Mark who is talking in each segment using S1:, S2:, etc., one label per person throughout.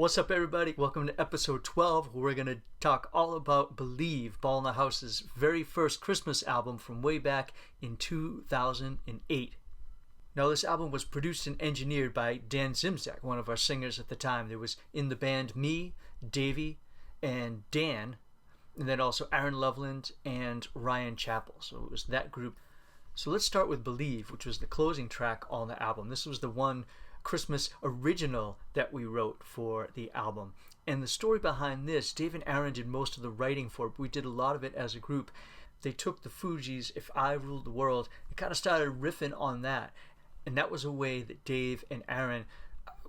S1: What's up, everybody? Welcome to episode 12, where we're going to talk all about Believe, Ball in the House's very first Christmas album from way back in 2008. Now, this album was produced and engineered by Dan Zimzak, one of our singers at the time. There was in the band me, Davey, and Dan, and then also Aaron Loveland and Ryan Chappell. So it was that group. So let's start with Believe, which was the closing track on the album. This was the one Christmas original that we wrote for the album. And the story behind this, Dave and Aaron did most of the writing for it, but we did a lot of it as a group. They took the Fugees' If I Ruled the World and kind of started riffing on that. And that was a way that Dave and Aaron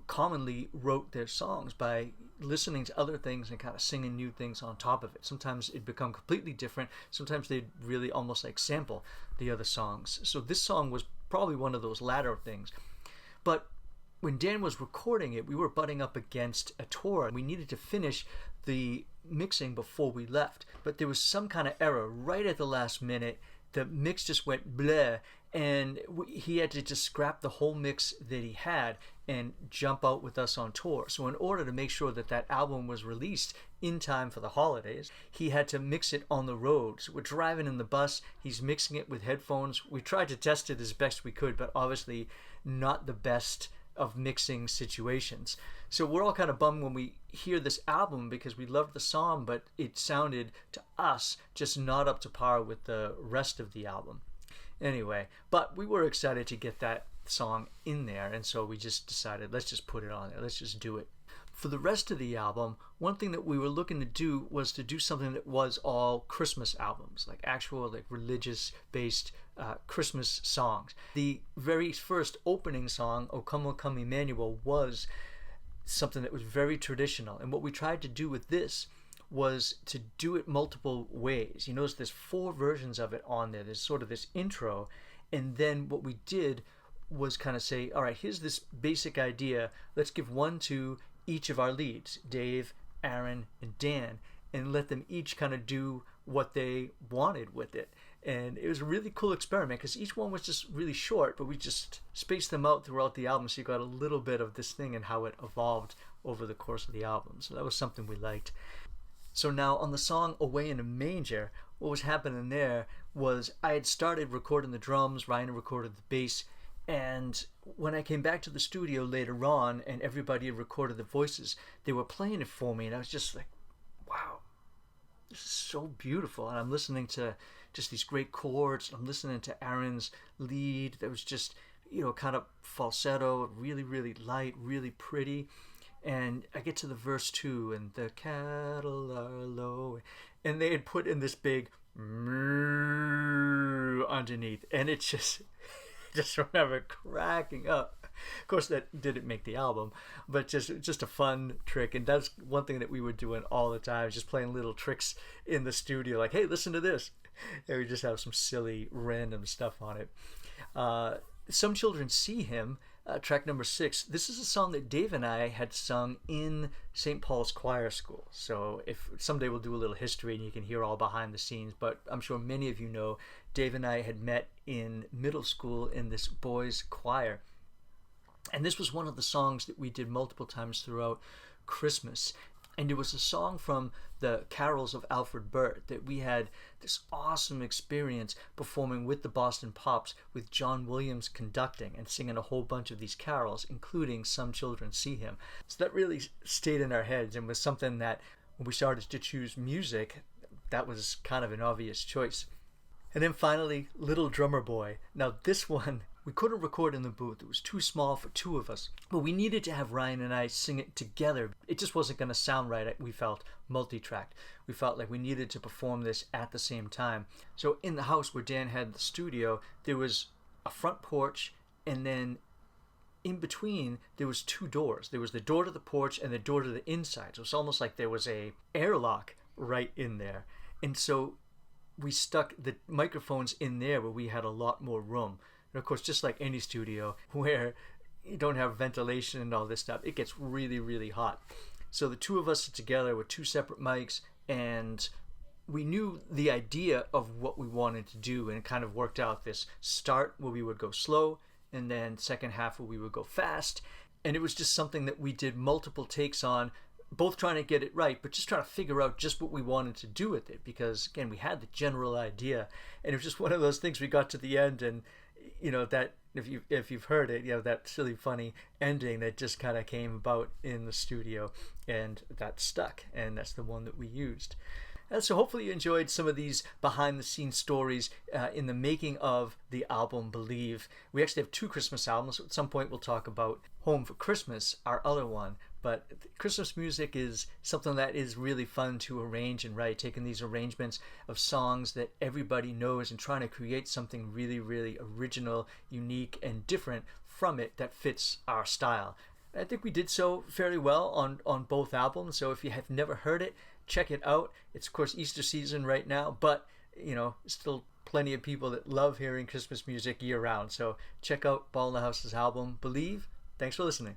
S1: commonly wrote their songs, by listening to other things and kind of singing new things on top of it. Sometimes it'd become completely different. Sometimes they'd really almost like sample the other songs. So this song was probably one of those latter things. But when Dan was recording it, we were butting up against a tour. We needed to finish the mixing before we left. But there was some kind of error right at the last minute. The mix just went bleh, and he had to just scrap the whole mix that he had and jump out with us on tour. So in order to make sure that that album was released in time for the holidays, he had to mix it on the road. So we're driving in the bus, he's mixing it with headphones. We tried to test it as best we could, but obviously not the best of mixing situations. So we're all kind of bummed when we hear this album, because we loved the song, but it sounded to us just not up to par with the rest of the album. Anyway, but we were excited to get that song in there, and so we just decided, let's just put it on there, let's just do it. For the rest of the album, one thing that we were looking to do was to do something that was all Christmas albums, like actual like religious based Christmas songs. The very first opening song, O Come Emmanuel, was something that was very traditional, and what we tried to do with this was to do it multiple ways. You notice there's 4 versions of it on there. There's sort of this intro, and then what we did was kind of say, all right, here's this basic idea, let's give one to each of our leads, Dave, Aaron, and Dan, and let them each kind of do what they wanted with it. And it was a really cool experiment, because each one was just really short, but we just spaced them out throughout the album, so you got a little bit of this thing and how it evolved over the course of the album. So that was something we liked. So now on the song Away in a Manger, what was happening there was I had started recording the drums, Ryan recorded the bass, and when I came back to the studio later on and everybody had recorded the voices, they were playing it for me, and I was just like, wow, this is so beautiful. And I'm listening to just these great chords. I'm listening to Aaron's lead that was just, kind of falsetto, really, really light, really pretty. And I get to the verse 2, and the cattle are low, and they had put in this big underneath, and it just remember cracking up. Of course, that didn't make the album, but just a fun trick. And that's one thing that we were doing all the time, just playing little tricks in the studio, like, hey, listen to this, and we just have some silly random stuff on it. Some Children See Him, track number 6. This is a song that Dave and I had sung in St. Paul's Choir School. So if someday we'll do a little history and you can hear all behind the scenes, but I'm sure many of you know Dave and I had met in middle school in this boys' choir. And this was one of the songs that we did multiple times throughout Christmas. And it was a song from the carols of Alfred Burt that we had this awesome experience performing with the Boston Pops, with John Williams conducting and singing a whole bunch of these carols, including Some Children See Him. So that really stayed in our heads and was something that when we started to choose music, that was kind of an obvious choice. And then finally, Little Drummer Boy. Now this one, we couldn't record in the booth. It was too small for 2 of us. But we needed to have Ryan and I sing it together. It just wasn't going to sound right, we felt, multi-tracked. We felt like we needed to perform this at the same time. So in the house where Dan had the studio, there was a front porch, and then in between there was 2 doors. There was the door to the porch and the door to the inside. So it's almost like there was a airlock right in there. And so we stuck the microphones in there where we had a lot more room. And of course, just like any studio where you don't have ventilation and all this stuff, it gets really, really hot. So the 2 of us together with 2 separate mics, and we knew the idea of what we wanted to do, and it kind of worked out. This start where we would go slow, and then second half where we would go fast. And it was just something that we did multiple takes on both trying to get it right, but just trying to figure out just what we wanted to do with it. Because again, we had the general idea, and it was just one of those things. We got to the end, and that if you've heard it, that silly funny ending that just kind of came about in the studio, and that stuck, and that's the one that we used. And so hopefully you enjoyed some of these behind the scenes stories in the making of the album Believe. We actually have 2 Christmas albums. At some point we'll talk about Home for Christmas, our other one. But Christmas music is something that is really fun to arrange and write, taking these arrangements of songs that everybody knows and trying to create something really, really original, unique, and different from it that fits our style. I think we did so fairly well on both albums, so if you have never heard it, check it out. It's, of course, Easter season right now, but, still plenty of people that love hearing Christmas music year-round. So check out Ball in the House's album, Believe. Thanks for listening.